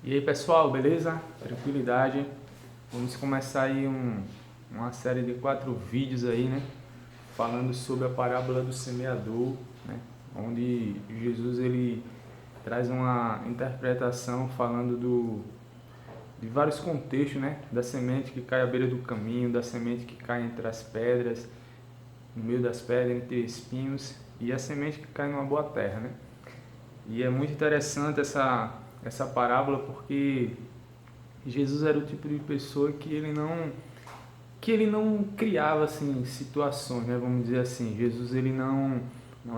E aí pessoal, beleza? Tranquilidade. Vamos começar aí uma série de 4 vídeos aí, né? Falando sobre a parábola do semeador, né? Onde Jesus ele traz uma interpretação falando de vários contextos, né? Da semente que cai à beira do caminho, da semente que cai entre as pedras, no meio das pedras, entre espinhos, e a semente que cai numa boa terra, né? E é muito interessante essa parábola porque Jesus era o tipo de pessoa que ele não criava assim situações, né? Vamos dizer assim, Jesus ele não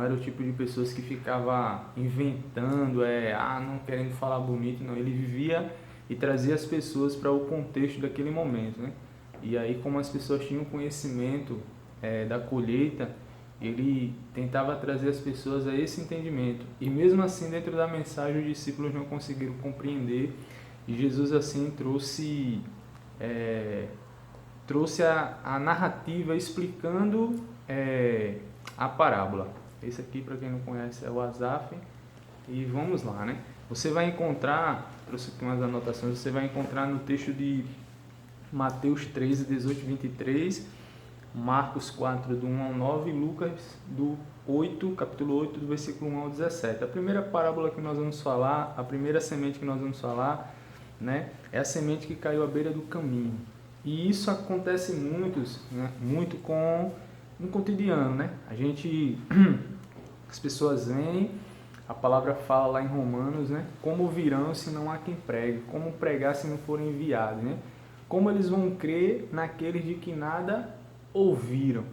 era o tipo de pessoas que ficava inventando, não querendo falar bonito, não. Ele vivia e trazia as pessoas para o contexto daquele momento, né? E aí, como as pessoas tinham conhecimento da colheita, ele tentava trazer as pessoas a esse entendimento. E mesmo assim, dentro da mensagem, os discípulos não conseguiram compreender. E Jesus assim trouxe a narrativa explicando a parábola. Esse aqui, para quem não conhece, é o Asaf. E vamos lá, né? Você vai encontrar, trouxe aqui umas anotações, você vai encontrar no texto de Mateus 13, 18 e 23, Marcos 4, do 1 ao 9 e Lucas do 8, capítulo 8, do versículo 1 ao 17. A primeira parábola que nós vamos falar, a primeira semente que nós vamos falar, né, é a semente que caiu à beira do caminho. E isso acontece muito no cotidiano, né? As pessoas vêm, a palavra fala lá em Romanos, né? Como virão se não há quem pregue? Como pregar se não forem enviados, né? Como eles vão crer naqueles de que nada ouviram?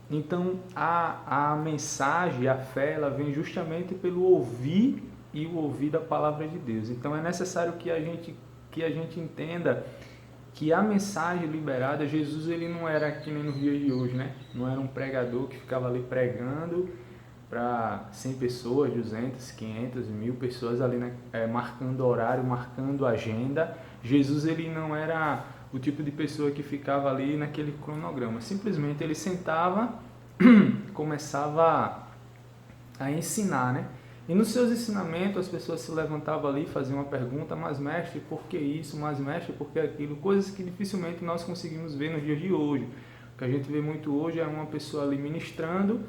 Então, a mensagem, a fé, ela vem justamente pelo ouvir e o ouvir da palavra de Deus. Então, é necessário que a gente entenda que a mensagem liberada, Jesus ele não era que nem nos dias de hoje, né? Não era um pregador que ficava ali pregando para 100 pessoas, 200, 500, 1000 pessoas ali, né? Marcando horário, marcando agenda. Jesus ele não era o tipo de pessoa que ficava ali naquele cronograma. Simplesmente ele sentava, começava a ensinar, né? E nos seus ensinamentos as pessoas se levantavam ali e faziam uma pergunta: mas mestre, por que isso? Mas mestre, por que aquilo? Coisas que dificilmente nós conseguimos ver nos dias de hoje. O que a gente vê muito hoje é uma pessoa ali ministrando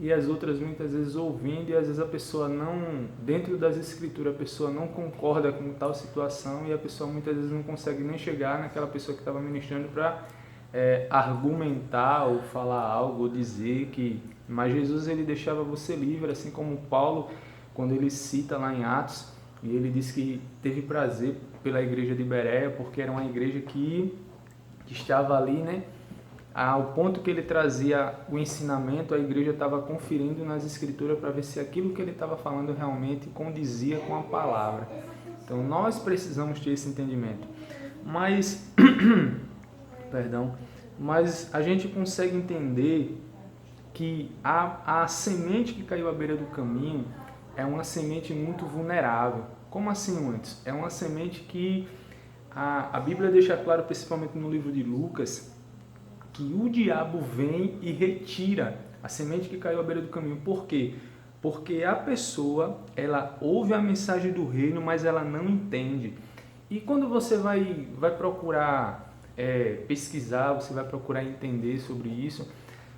e as outras muitas vezes ouvindo, e às vezes a pessoa não, dentro das escrituras, a pessoa não concorda com tal situação e a pessoa muitas vezes não consegue nem chegar naquela pessoa que estava ministrando para argumentar ou falar algo ou dizer que... Mas Jesus ele deixava você livre, assim como Paulo, quando ele cita lá em Atos, e ele diz que teve prazer pela igreja de Bereia, porque era uma igreja que estava ali, né? Ao ponto que ele trazia o ensinamento, a igreja estava conferindo nas escrituras para ver se aquilo que ele estava falando realmente condizia com a palavra. Então nós precisamos ter esse entendimento. Mas, mas a gente consegue entender que a semente que caiu à beira do caminho é uma semente muito vulnerável. Como assim, antes? É uma semente que a Bíblia deixa claro, principalmente no livro de Lucas, que o diabo vem e retira a semente que caiu à beira do caminho. Por quê? Porque a pessoa, ela ouve a mensagem do reino, mas ela não entende. E quando você vai procurar pesquisar, você vai procurar entender sobre isso,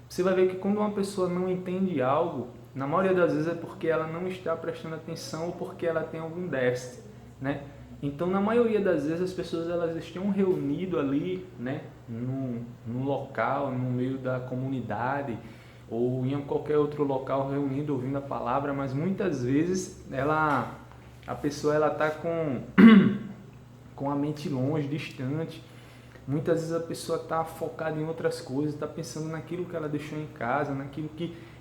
você vai ver que quando uma pessoa não entende algo, na maioria das vezes é porque ela não está prestando atenção ou porque ela tem algum déficit, né? Então, na maioria das vezes, as pessoas elas estão reunidas ali, né, num local, no meio da comunidade ou em qualquer outro local reunido, ouvindo a palavra, mas muitas vezes a pessoa está com a mente longe, distante. Muitas vezes a pessoa está focada em outras coisas, está pensando naquilo que ela deixou em casa,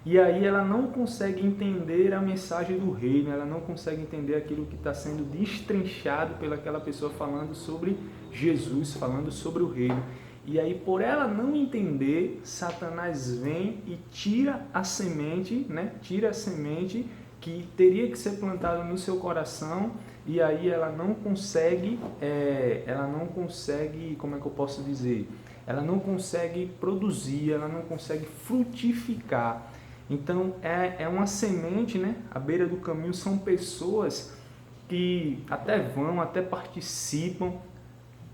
e aí ela não consegue entender a mensagem do reino, ela não consegue entender aquilo que está sendo destrinchado pelaquela pessoa falando sobre Jesus, falando sobre o reino. E aí, por ela não entender, Satanás vem e tira a semente, né? Tira a semente que teria que ser plantada no seu coração, e aí ela não consegue, como é que eu posso dizer? Ela não consegue produzir, ela não consegue frutificar. Então, é uma semente, né? À beira do caminho são pessoas que até vão, até participam,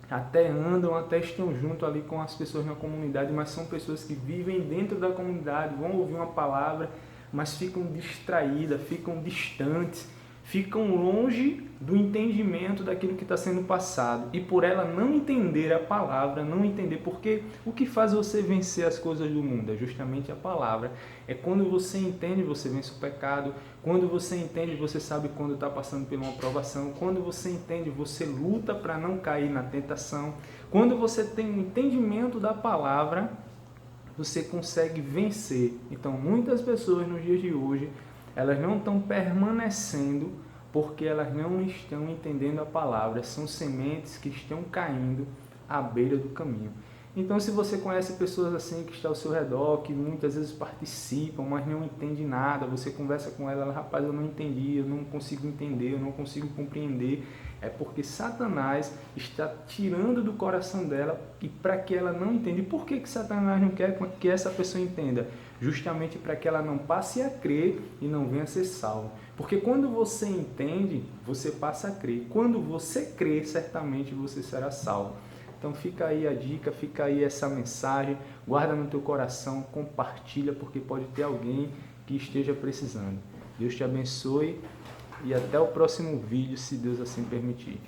até andam, até estão junto ali com as pessoas na comunidade, mas são pessoas que vivem dentro da comunidade, vão ouvir uma palavra, mas ficam distraídas, ficam distantes, ficam longe do entendimento daquilo que está sendo passado. E por ela não entender a palavra, não entender, porque o que faz você vencer as coisas do mundo é justamente a palavra. É quando você entende, você vence o pecado. Quando você entende, você sabe quando está passando por uma provação. Quando você entende, você luta para não cair na tentação. Quando você tem um entendimento da palavra, você consegue vencer. Então, muitas pessoas nos dias de hoje, elas não estão permanecendo porque elas não estão entendendo a palavra. São sementes que estão caindo à beira do caminho. Então, se você conhece pessoas assim que estão ao seu redor, que muitas vezes participam, mas não entendem nada, você conversa com ela, rapaz, eu não entendi, eu não consigo entender, eu não consigo compreender, é porque Satanás está tirando do coração dela e para que ela não entenda. E por que Satanás não quer que essa pessoa entenda? Justamente para que ela não passe a crer e não venha a ser salva. Porque quando você entende, você passa a crer. Quando você crê, certamente você será salvo. Então fica aí a dica, fica aí essa mensagem, guarda no teu coração, compartilha, porque pode ter alguém que esteja precisando. Deus te abençoe e até o próximo vídeo, se Deus assim permitir.